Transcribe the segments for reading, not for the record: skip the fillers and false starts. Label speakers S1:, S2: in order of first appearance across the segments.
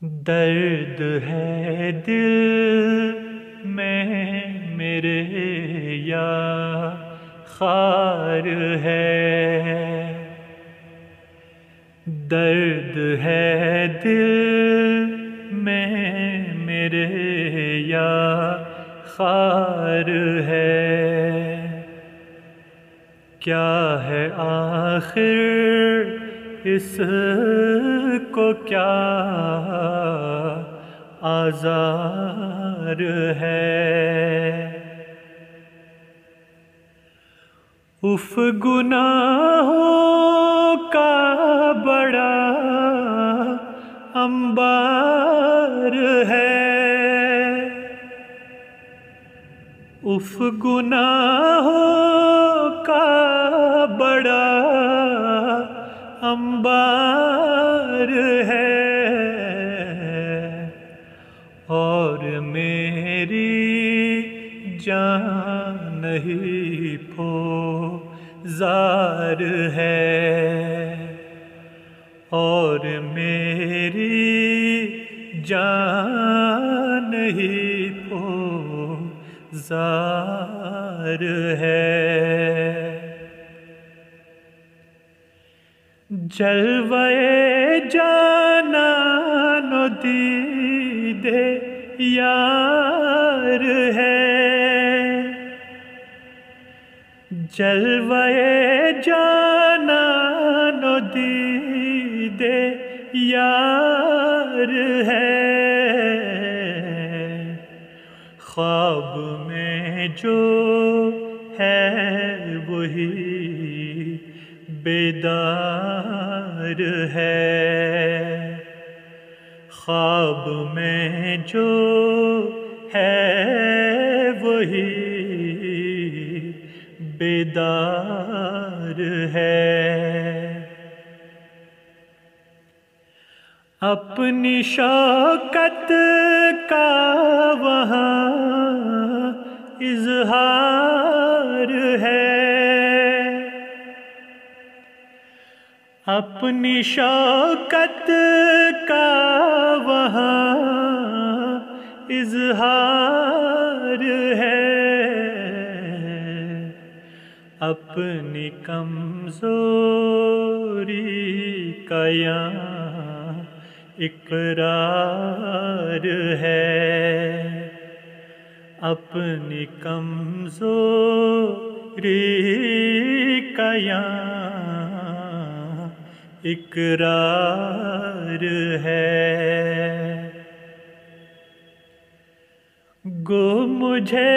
S1: درد ہے دل میں میرے یا خار ہے، درد ہے دل میں میرے یا خار ہے، کیا ہے آخر اس کو کیا آزار ہے، اف گناہوں کا بڑا انبار ہے، اف گناہوں کا بڑا انبار ہے، اور میری جان نہیں پوزار ہے، اور میری جان نہیں پوزار ہے، جلوے جانان و دید یار ہے، جلوے جانان و دید یار ہے، خواب میں جو ہے وہی بیدار ہے، خواب میں جو ہے وہی بیدار ہے، اپنی شوکت کا وہاں اظہار ہے، اپنی شوکت کا وہاں اظہار ہے، اپنی کمزوری کا یہاں اقرار ہے، اپنی کمزوری کا یہاں اقرار ہے، گو مجھے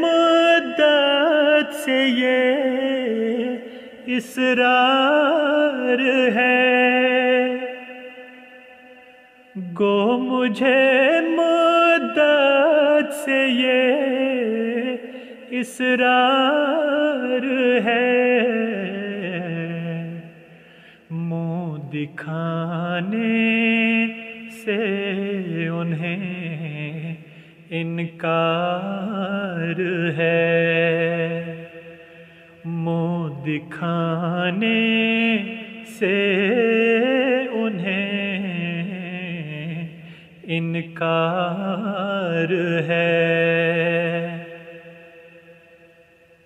S1: مدت سے یہ اصرار ہے، گو مجھے مدت سے یہ اصرار ہے، منہ دکھانے سے انہیں انکار ہے، منہ دکھانے سے انہیں انکار ہے،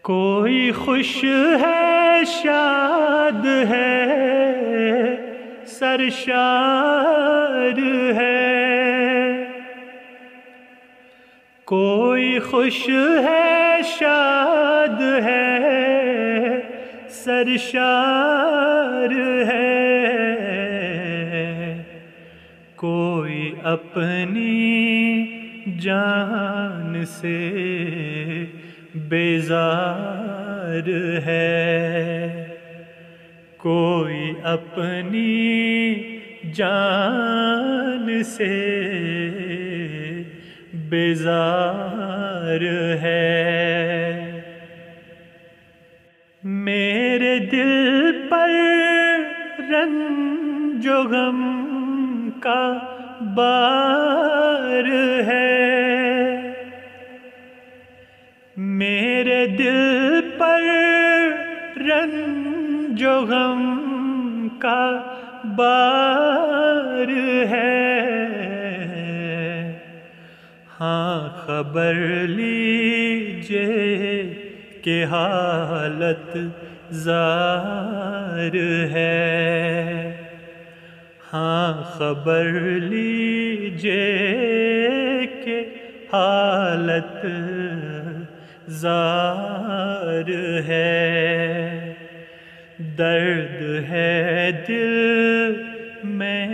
S1: کوئی خوش ہے شاد ہے سرشار ہے، کوئی خوش ہے شاد ہے سرشار ہے، کوئی اپنی جان سے بیزار ہے، کوئی اپنی جان سے بیزار ہے، میرے دل پر رنج و غم کا بار ہے، میرے دل پر رنج و غم کا بار ہے، ہاں خبر لیجئے کہ حالت زار ہے، ہاں خبر لیجئے کہ حالت زار ہے، درد ہے دل میں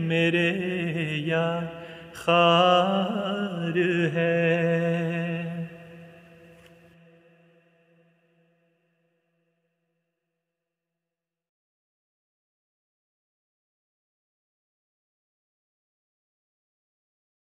S1: میرے یا خار ہے۔